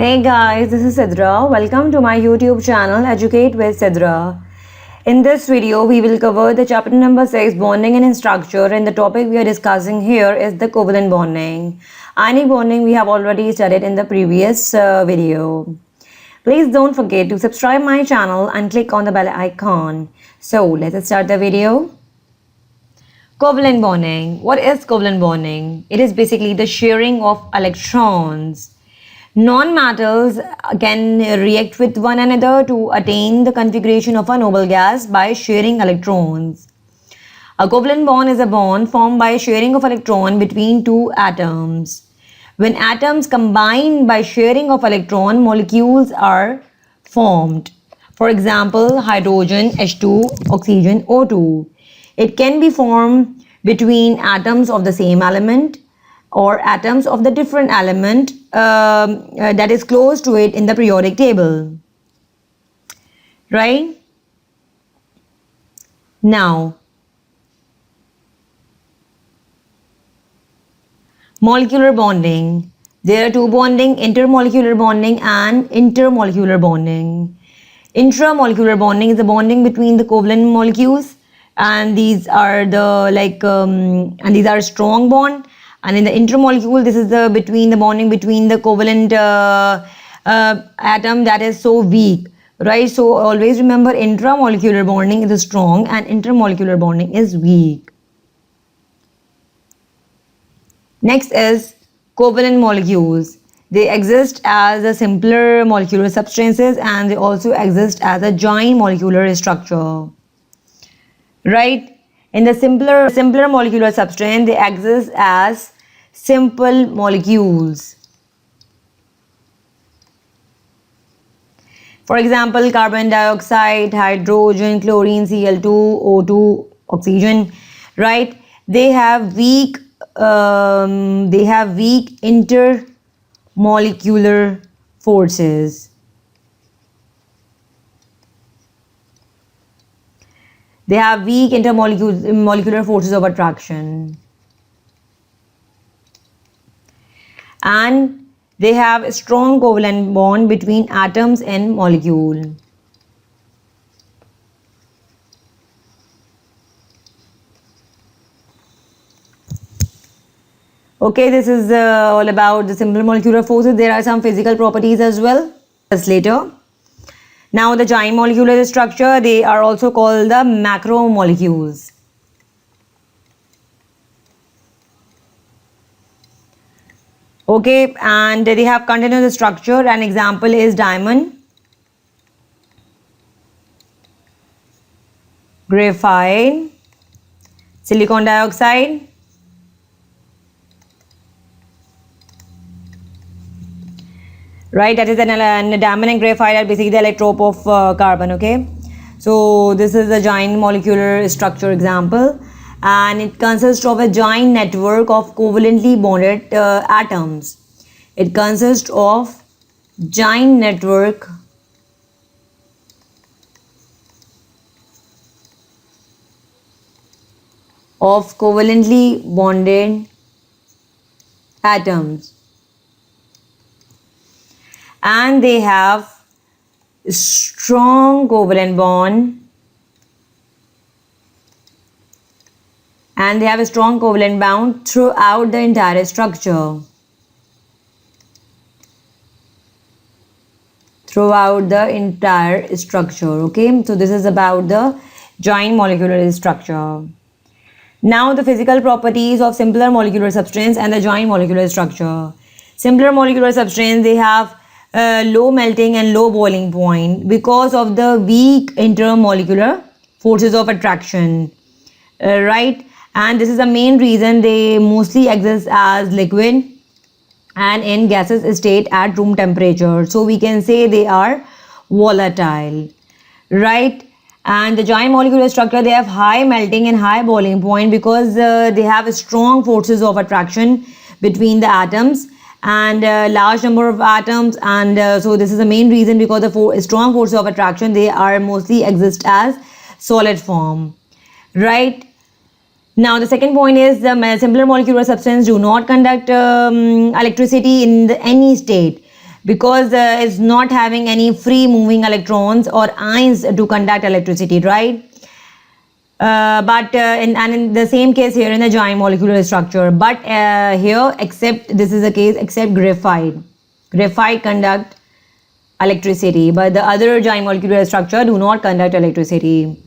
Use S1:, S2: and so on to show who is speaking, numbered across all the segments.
S1: Hey guys, this is Sidra. Welcome to my YouTube channel Educate with Sidra. In this video, we will cover the chapter number 6 bonding and structure, and the topic we are discussing here is the covalent bonding. Ionic bonding we have already studied in the previous video. Please don't forget to subscribe my channel and click on the bell icon. So let's start the video. Covalent bonding. What is covalent bonding? It is basically the sharing of electrons. Non-metals can react with one another to attain the configuration of a noble gas by sharing electrons. A covalent bond is a bond formed by sharing of electron between two atoms. When atoms combine by sharing of electron, molecules are formed. For example, hydrogen H2, oxygen O2. It can be formed between atoms of the same element or atoms of the different element that is close to it in the periodic table. Right? Now, molecular bonding. There are two bonding, intermolecular bonding and intermolecular bonding. Intramolecular bonding is the bonding between the covalent molecules, and these are these are strong bond. And in the intermolecule, this is the bonding between the covalent atom that is so weak, right? So always remember, intramolecular bonding is strong and intermolecular bonding is weak. Next is covalent molecules. They exist as a simpler molecular substances, and they also exist as a joint molecular structure, right? In the simpler molecular substance, they exist as simple molecules. For example, carbon dioxide, hydrogen, chlorine, Cl2, O2, oxygen, right? They have weak intermolecular forces. They have weak intermolecular forces of attraction. And they have a strong covalent bond between atoms and molecule. Okay, this is all about the simple molecular forces. There are some physical properties as well. That's later. Now the giant molecular structure, they are also called the macromolecules. Okay, and they have continuous structure. An example is diamond, graphite, silicon dioxide, right? That is an diamond and graphite are basically the electrope of carbon. Okay, so this is a giant molecular structure example, and it consists of a giant network of covalently bonded atoms. It consists of giant network of covalently bonded atoms, and they have strong covalent bond, and they have a strong covalent bond throughout the entire structure. Okay, so this is about the giant molecular structure. Now the physical properties of simpler molecular substance and the giant molecular structure. Simpler molecular substance, they have low melting and low boiling point because of the weak intermolecular forces of attraction, right? And this is the main reason they mostly exist as liquid and in gaseous state at room temperature. So we can say they are volatile, right? And the giant molecular structure, they have high melting and high boiling point because they have strong forces of attraction between the atoms and large number of atoms, and so this is the main reason, because the strong forces of attraction, they are mostly exist as solid form, right? Now the second point is the simpler molecular substance do not conduct electricity in any state. because it's not having any free moving electrons or ions to conduct electricity, right? But in the same case here in the giant molecular structure, but here, except this is the case, except graphite conduct electricity, but the other giant molecular structure do not conduct electricity,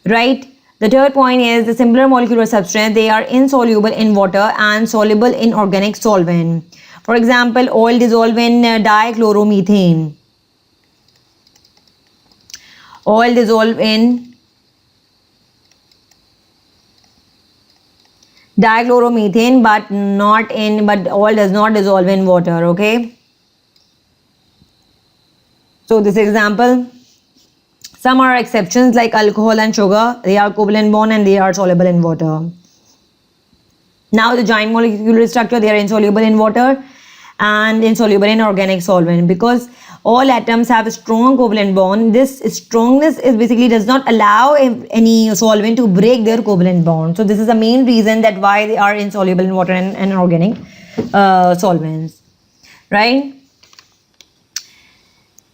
S1: right? The third point is the simpler molecular substance, they are insoluble in water and soluble in organic solvent. For example, oil dissolved in dichloromethane. Oil dissolved in dichloromethane, but oil does not dissolve in water, okay? So this example. Some are exceptions like alcohol and sugar. They are covalent bond and they are soluble in water. Now the giant molecular structure, they are insoluble in water and insoluble in organic solvent, because all atoms have a strong covalent bond. This strongness is basically does not allow any solvent to break their covalent bond. So this is the main reason that why they are insoluble in water and organic solvents, right?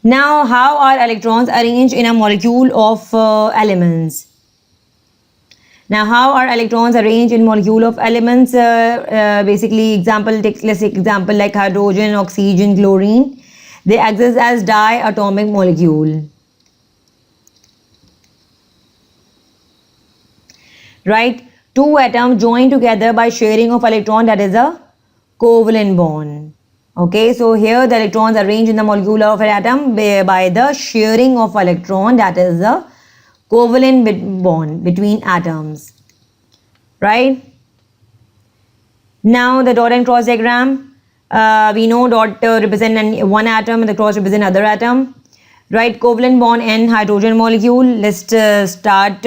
S1: Now, how are electrons arranged in a molecule of elements? Now, how are electrons arranged in molecule of elements? Basically, let's take example like hydrogen, oxygen, chlorine. They exist as diatomic molecule, right? Two atoms join together by sharing of electron, that is a covalent bond. Okay, so here the electrons are arranged in the molecule of an atom by the sharing of electron, that is the covalent bond between atoms, right? Now the dot and cross diagram, we know dot represent one atom and the cross represent other atom, right? Covalent bond in hydrogen molecule. Let's start.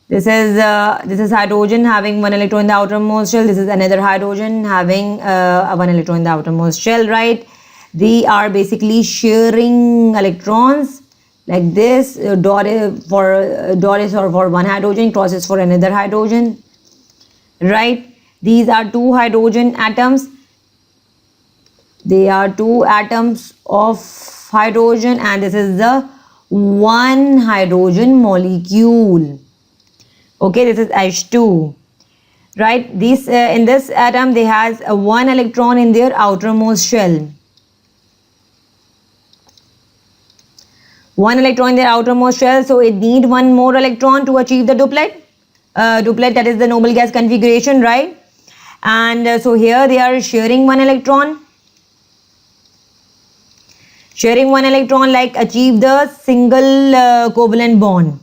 S1: This is hydrogen having one electron in the outermost shell. This is another hydrogen having one electron in the outermost shell, right? They are basically sharing electrons like this. Dot is for one hydrogen, cross is for another hydrogen, right? These are two hydrogen atoms. They are two atoms of hydrogen, and this is the one hydrogen molecule. Okay, this is H2, right? These in this atom they has one electron in their outermost shell. One electron in their outermost shell, so it need one more electron to achieve the duplet. Duplet, that is the noble gas configuration, right? And so here they are sharing one electron. Sharing one electron like achieve the single covalent bond,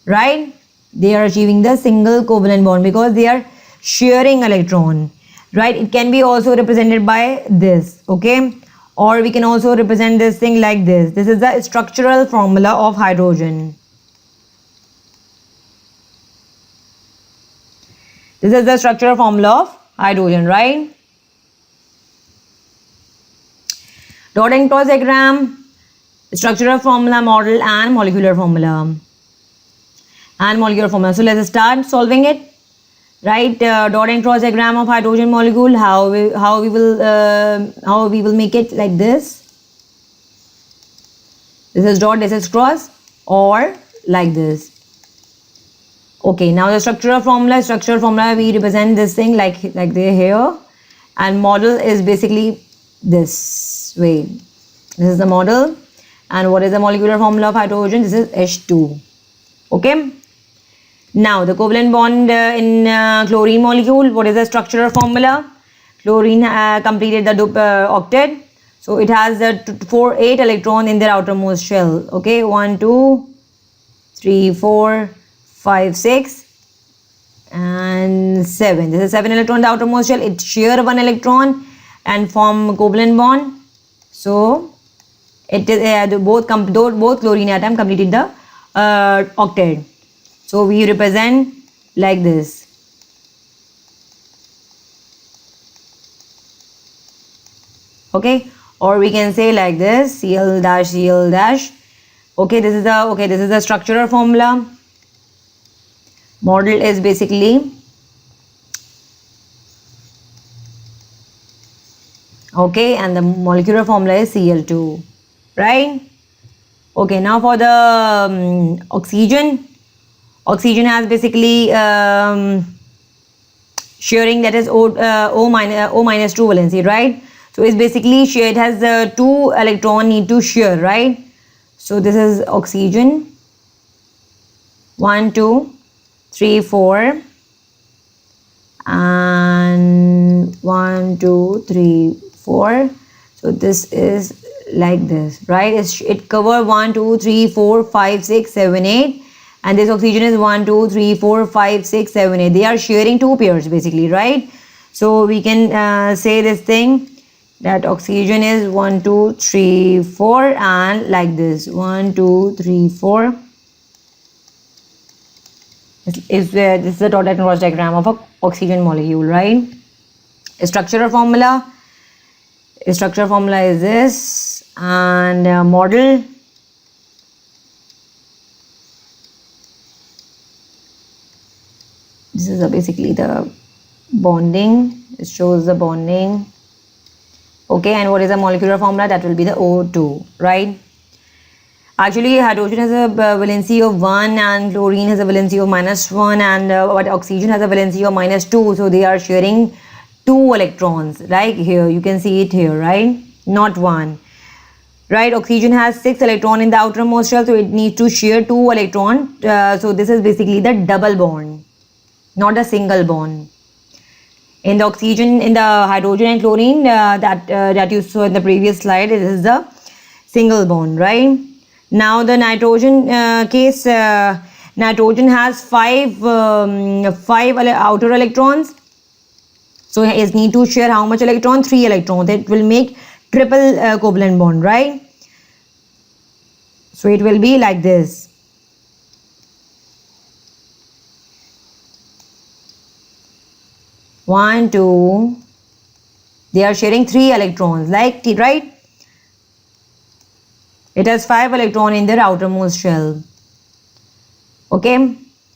S1: right? They are achieving the single covalent bond because they are sharing electron, right? It can be also represented by this, okay? Or we can also represent this thing like this. This is the structural formula of hydrogen. This is the structural formula of hydrogen, right? Dot and cross diagram, structural formula, model, and molecular formula. So let's start solving it, right? Dot and cross diagram of hydrogen molecule. How we will make it like this. This is dot, this is cross, or like this. Okay, now the structural formula we represent this thing like they here, and model is basically this way. This is the model, and what is the molecular formula of hydrogen? This is H2. Okay. Now the covalent bond in chlorine molecule. What is the structural formula? Chlorine completed the octet, so it has 8 electron in their outermost shell. Okay, 1, 2, 3, 4, 5, 6, and 7. This is 7 electron in the outermost shell. It share one electron and form covalent bond. So it is both chlorine atom completed the octet. So we represent like this. Okay, or we can say like this, Cl dash Cl dash. Okay, this is the structural formula. Model is basically Okay, and the molecular formula is Cl2, right? Okay, now for the oxygen. Oxygen has basically sharing, that is O minus 2 valency, right? So it's basically share, it has the 2 electron need to share, right? So this is oxygen, 1 2 3 4, and 1 2 3 4. So this is like this, right? It cover 1 2 3 4 5 6 7 8, and this oxygen is 1 2 3 4 5 6 7 8. They are sharing 2 pairs basically, right? So we can say this thing, that oxygen is 1 2 3 4, and like this 1 2 3 4. This is the dotted cross diagram of a oxygen molecule, right? Structural formula is this, and model. This is basically the bonding. It shows the bonding. Okay, and what is the molecular formula? That will be the O2, right? Actually, hydrogen has a valency of 1, and chlorine has a valency of -1, and oxygen has a valency of -2. So they are sharing 2 electrons. Like here, you can see it here, right? Not 1. Right, oxygen has 6 electrons in the outermost shell, so it needs to share 2 electrons. So this is basically the double bond, not a single bond. In the oxygen, in the hydrogen and chlorine that you saw in the previous slide, it is the single bond, right? Now the nitrogen case, nitrogen has 5 outer electrons, so it need to share how much electron? 3 electrons. It will make triple covalent bond, right? So it will be like this. One, two. They are sharing 3 electrons, like T, right? It has 5 electrons in their outermost shell. Okay,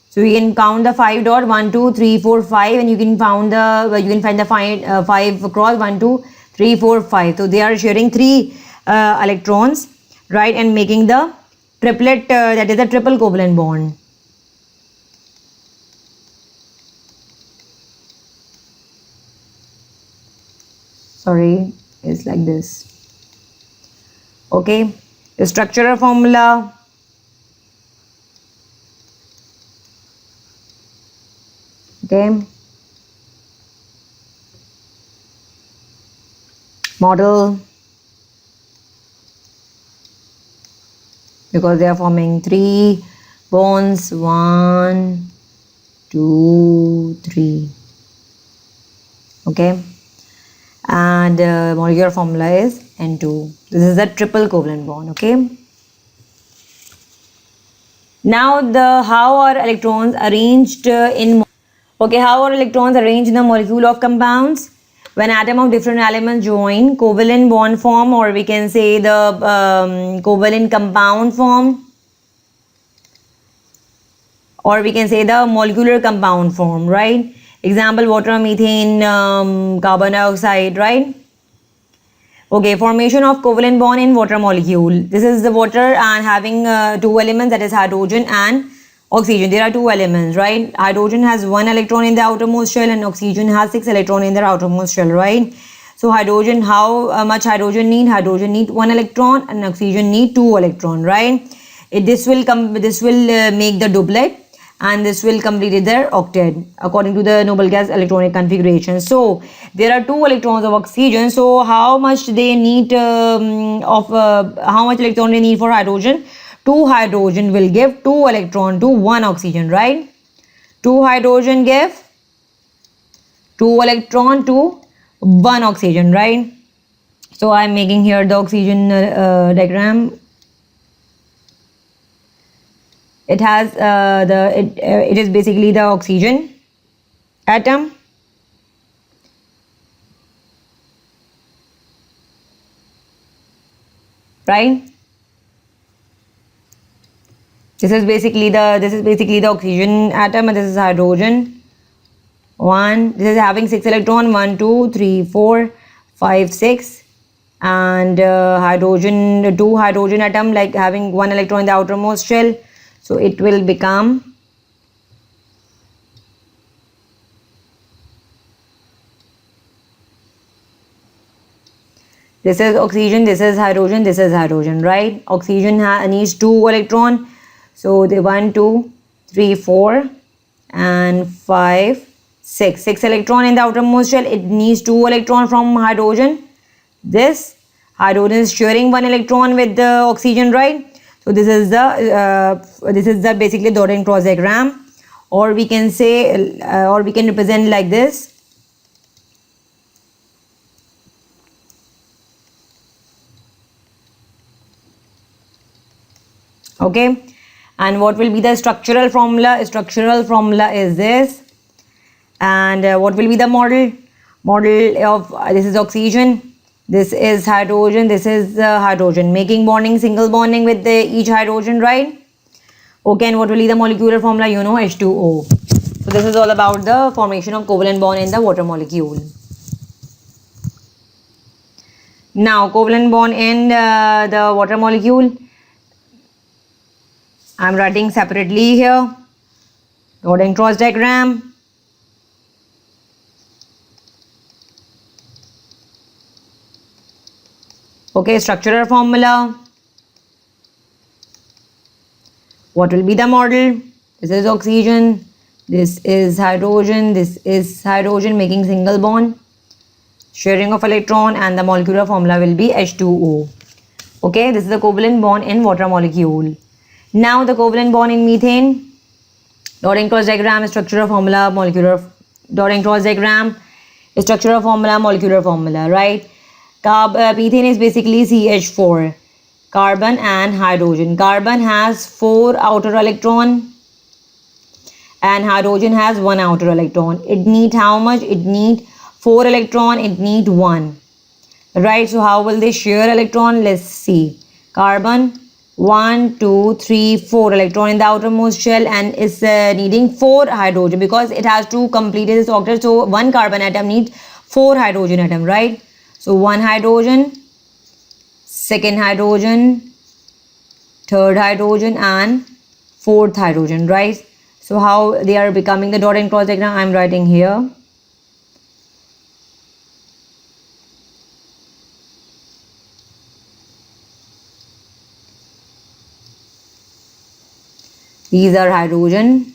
S1: so you can count the 5 dot 1 2 3 4 5, and you can find the 5 across 1 2 3 4 5. So they are sharing 3 electrons, right, and making the triplet, that is a triple covalent bond. Sorry, it's like this. Okay, the structural formula. Okay, model, because they are forming 3 bonds, 1 2 3. Okay, and molecular formula is N2. This is a triple covalent bond. Okay, now how are electrons arranged in how are electrons arranged in the molecule of compounds? When atom of different elements join, covalent bond form, or we can say the covalent compound form, or we can say the molecular compound form, right? Example, water, methane, carbon dioxide, right? Okay, formation of covalent bond in water molecule. This is the water and having 2 elements, that is hydrogen and oxygen. There are 2 elements, right? Hydrogen has 1 electron in the outermost shell, and oxygen has 6 electron in the outermost shell, right? So hydrogen, how much hydrogen need? Hydrogen need 1 electron, and oxygen need 2 electron, right? This will make the doublet, and this will complete their octet according to the noble gas electronic configuration. So there are 2 electrons of oxygen. So how much they need how much electron they need for hydrogen? 2 hydrogen will give 2 electron to 1 oxygen, right? 2 hydrogen give 2 electron to 1 oxygen, right? So I am making here the oxygen diagram. It has it is basically the oxygen atom, right? This is basically the oxygen atom, and this is hydrogen. This is having 6 electron, 1 2 3 4 5 6, and hydrogen, two hydrogen atom like having one electron in the outermost shell, so it will become this is oxygen, this is hydrogen, this is hydrogen, right? Oxygen needs 2 electron, so the 1 2 3 4 and 5 6 electron in the outermost shell. It needs 2 electron from hydrogen. This hydrogen is sharing 1 electron with the oxygen, right? So this is the basically dot and cross diagram, or we can say or we can represent like this. Okay, and what will be the structural formula? Structural formula is this, and what will be the model of this is oxygen, this is hydrogen, this is hydrogen, making bonding, single bonding with each hydrogen, right? Okay, and what will be the molecular formula? You know, H2O. So this is all about the formation of covalent bond in the water molecule. Now covalent bond in the water molecule, I'm writing separately here, dot and cross diagram. Okay, structural formula. What will be the model? This is oxygen, this is hydrogen, this is hydrogen making single bond, sharing of electron, and the molecular formula will be H2O. Okay, this is the covalent bond in water molecule. Now the covalent bond in methane, dot and cross diagram, structural formula, molecular, dot and cross diagram, structural formula, molecular formula, right? Methane is basically CH4, carbon and hydrogen. Carbon has 4 outer electron and hydrogen has 1 outer electron. It need how much? It need 4 electron, it need 1, right? So how will they share electron? Let's see. Carbon 1 2 3 4 electron in the outermost shell, and is needing 4 hydrogen because it has to complete its octet. So one carbon atom needs 4 hydrogen atom, right? So 1 hydrogen, 2nd hydrogen, 3rd hydrogen, and 4th hydrogen, right? So how they are becoming the dot and cross diagram, I'm writing here. These are hydrogen.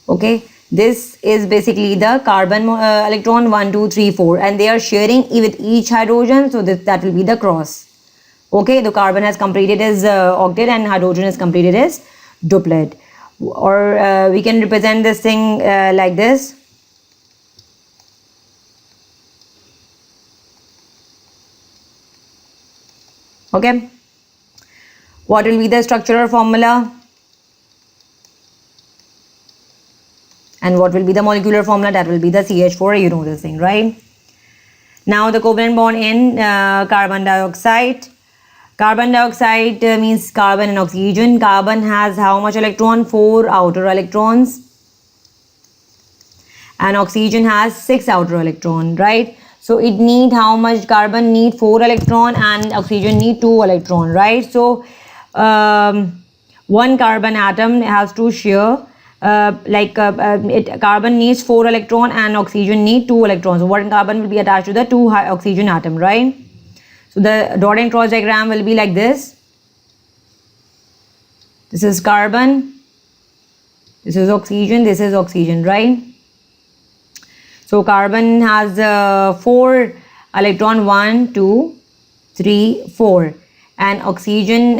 S1: Okay, this is basically the carbon electron 1 2 3 4, and they are sharing with each hydrogen, so that will be the cross. Okay, the carbon has completed its octet and hydrogen has completed its duplet, or we can represent this thing like this. Okay, what will be the structural formula and what will be the molecular formula? That will be the CH4. You know this thing, right? Now the covalent bond in carbon dioxide. Carbon dioxide means carbon and oxygen. Carbon has how much electron? 4 outer electrons, and oxygen has 6 outer electron, right? So it need how much? Carbon need 4 electron and oxygen need 2 electron, right? So one carbon atom has to share carbon needs 4 electron and oxygen need 2 electrons. So one carbon will be attached to the 2 oxygen atom, right? So the dot and cross diagram will be like this. This is carbon, this is oxygen, right? So carbon has 4 electron, 1 2 3 4, and oxygen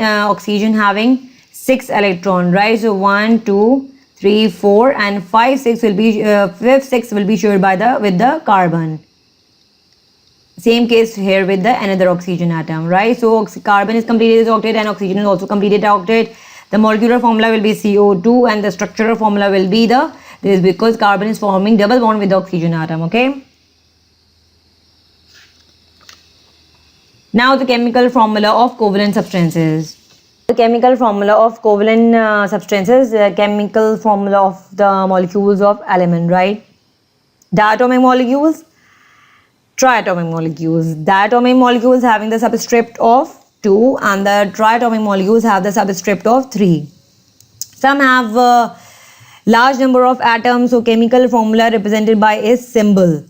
S1: having 6 electron, right? So 1 2 3 4 and 5 6 will be 5th 6 will be shared with the carbon. Same case here with the another oxygen atom, right? So carbon is completed its octet and oxygen is also completed the octet. The molecular formula will be CO2 and the structural formula will be this, because carbon is forming double bond with the oxygen atom. Okay, now the chemical formula of covalent substances. The chemical formula of covalent substances, the chemical formula of the molecules of element, right? Diatomic molecules triatomic molecules. Diatomic molecules having the subscript of 2 and the triatomic molecules have the subscript of 3. Some have a large number of atoms, so chemical formula represented by a symbol.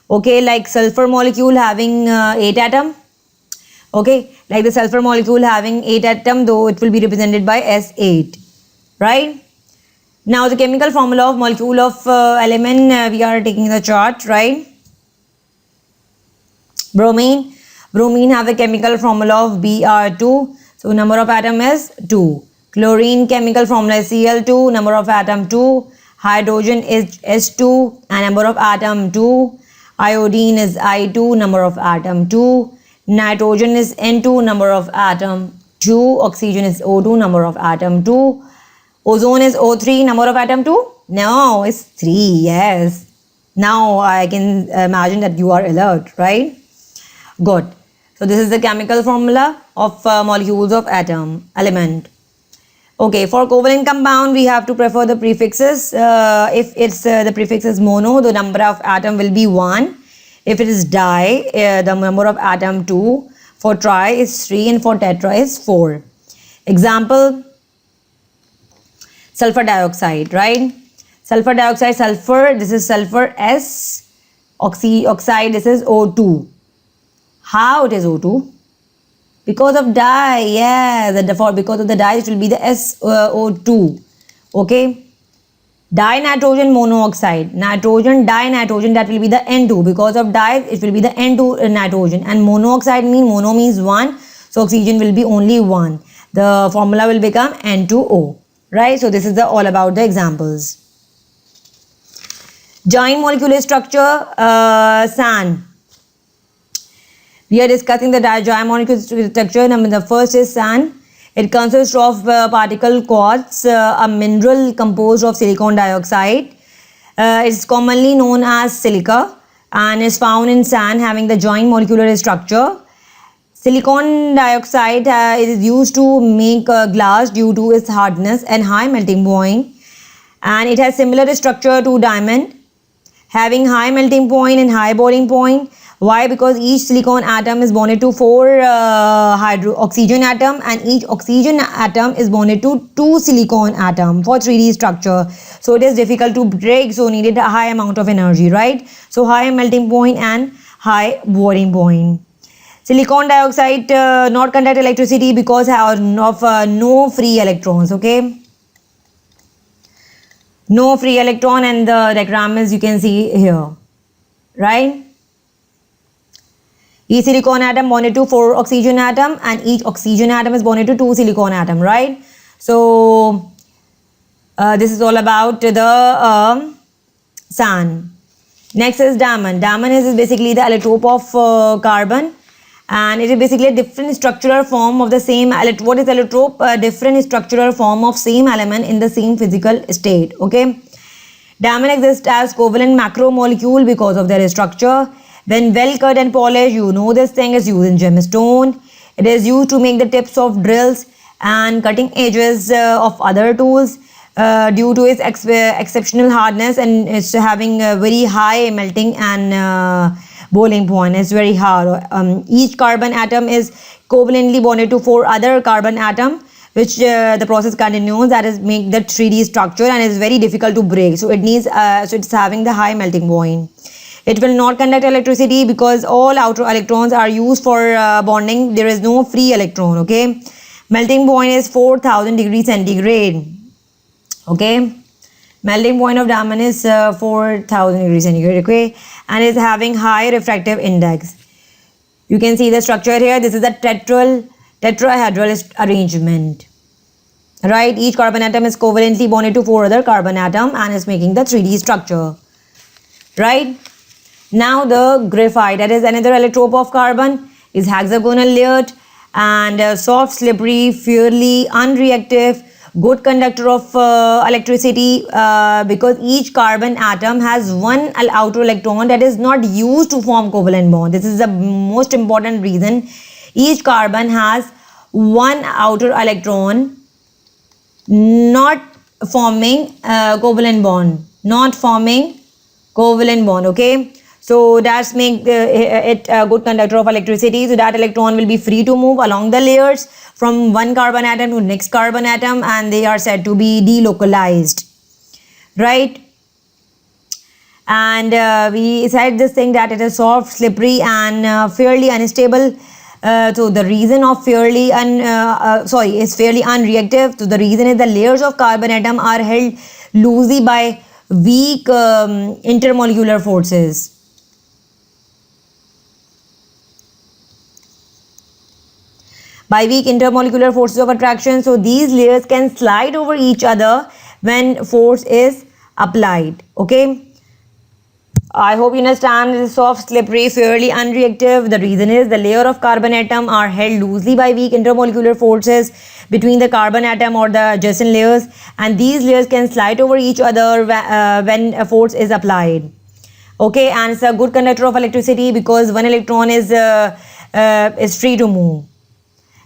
S1: Okay, like sulfur molecule having 8 atom. Okay, like the sulfur molecule having 8 atom, though it will be represented by S8. Right? Now the chemical formula of molecule of element, we are taking the chart, right? Bromine. Bromine have a chemical formula of Br2. So number of atom is 2. Chlorine chemical formula is Cl2. Number of atom 2. Hydrogen is S2 and number of atom 2. Iodine is I2. Number of atom 2. Nitrogen is N2. Number of atom 2. Oxygen is O2. Number of atom 2. Ozone is O3. Number of atom 2? No, it's 3. Yes. Now I can imagine that you are alert, right? Good. So this is the chemical formula of molecules of element. Okay, for covalent compound we have to prefer the prefixes. If it's the prefix is mono, the number of atom will be 1. If it is di, the number of atom 2. For tri is 3 and for tetra is 4. Example, sulfur dioxide, right? Sulfur dioxide, sulfur, this is sulfur S, oxide, this is O2. How it is O2? Because of di, yeah, because of the di it will be the SO2. Okay, dinitrogen monoxide, nitrogen, dinitrogen, that will be the N2. Because of di it will be the N2 nitrogen, and monoxide mono means 1, so oxygen will be only 1. The formula will become N2O, right? So this is all about the examples. Joint molecular structure, SAN. We are discussing the joint molecular structure. The first is SAN. It consists of particle quartz, a mineral composed of silicon dioxide. It's commonly known as silica and is found in sand having the joint molecular structure. Silicon dioxide is used to make glass due to its hardness and high melting point, and it has similar structure to diamond, having high melting point and high boiling point. Why? Because each silicon atom is bonded to 4 oxygen atom, and each oxygen atom is bonded to 2 silicon atom for 3D structure. So it is difficult to break, so needed a high amount of energy, right? So high melting point and high boiling point. Silicon dioxide not conduct electricity because of no free electrons, okay? No free electron, and the diagram is you can see here, right? Each silicon atom bonded to 4 oxygen atom, and each oxygen atom is bonded to 2 silicon atom, right? So this is all about the SAN. Next is diamond. Diamond is basically the allotrope of carbon, and it is basically a different structural form of the same. What is allotrope? A different structural form of same element in the same physical state. Okay. Diamond exists as covalent macromolecule because of their structure. When well cut and polished, you know this thing is used in gemstone. It is used to make the tips of drills and cutting edges of other tools due to its exceptional hardness, and it's having a very high melting and boiling point. It's very hard. Each carbon atom is covalently bonded to 4 other carbon atom, which the process continues, that is make the 3D structure, and is very difficult to break. So it needs so it's having the high melting point. It will not conduct electricity because all outer electrons are used for bonding. There is no free electron, okay? Melting point is 4000 degrees centigrade, okay? Melting point of diamond is 4000 degrees centigrade, okay? And is having high refractive index. You can see the structure here. This is a tetrahedral arrangement, right? Each carbon atom is covalently bonded to 4 other carbon atom and is making the 3D structure, right? Now the graphite, that is another allotrope of carbon, is hexagonal layered and soft, slippery, fairly unreactive, good conductor of electricity because each carbon atom has one outer electron that is not used to form covalent bond. This is the most important reason. Each carbon has one outer electron not forming covalent bond, okay? So that's make it a good conductor of electricity. So that electron will be free to move along the layers from one carbon atom to next carbon atom, and they are said to be delocalized, right? And we said this thing that it is soft, slippery, and fairly unstable. So the reason of fairly is fairly unreactive. So the reason is the layers of carbon atom are held loosely by weak intermolecular forces. By weak intermolecular forces of attraction, so these layers can slide over each other when force is applied. Okay, I hope you understand. This is soft, slippery, fairly unreactive. The reason is the layer of carbon atom are held loosely by weak intermolecular forces between the carbon atom or the adjacent layers, and these layers can slide over each other when a force is applied. Okay, and it's a good conductor of electricity because one electron is free to move.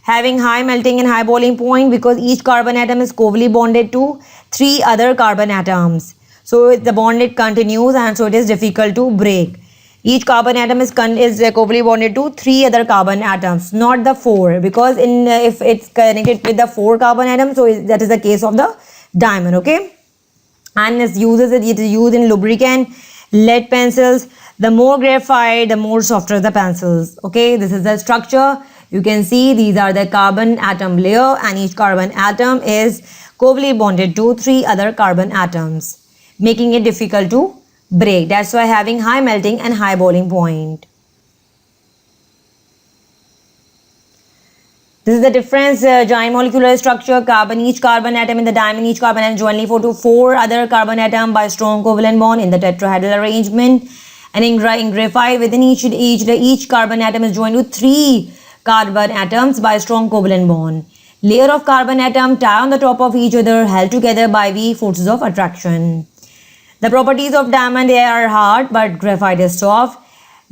S1: Having high melting and high boiling point because each carbon atom is covalently bonded to 3 other carbon atoms. So the bonded continues, and so it is difficult to break. Each carbon atom is covalently bonded to 3 other carbon atoms, not the 4, because if it's connected with the 4 carbon atoms, so that is the case of the diamond. Okay, and it is used in lubricant, lead pencils. The more graphite, the more softer the pencils. Okay, this is the structure. You can see these are the carbon atom layer, and each carbon atom is covalently bonded to 3 other carbon atoms, making it difficult to break. That's why having high melting and high boiling point. This is the difference, giant molecular structure. Each carbon atom in the diamond, each carbon atom jointly formed to 4 other carbon atom by strong covalent bond in the tetrahedral arrangement. And in graphite, within each carbon atom is joined to 3 carbon atoms by strong covalent bond. Layer of carbon atom tie on the top of each other, held together by weak forces of attraction. The properties of diamond, they are hard, but graphite is soft.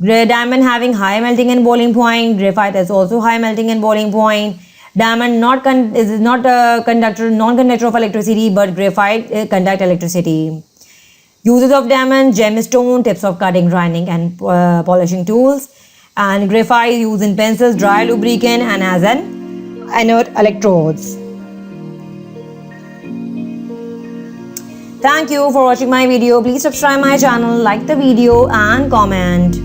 S1: Diamond having high melting and boiling point. Graphite has also high melting and boiling point. Diamond is not a non-conductor of electricity, but graphite conduct electricity. Uses of diamond: gemstone, tips of cutting, grinding, and polishing tools. And graphite used in pencils, dry lubricant, and as an inert electrodes. Thank you for watching my video. Please subscribe my channel, like the video, and comment.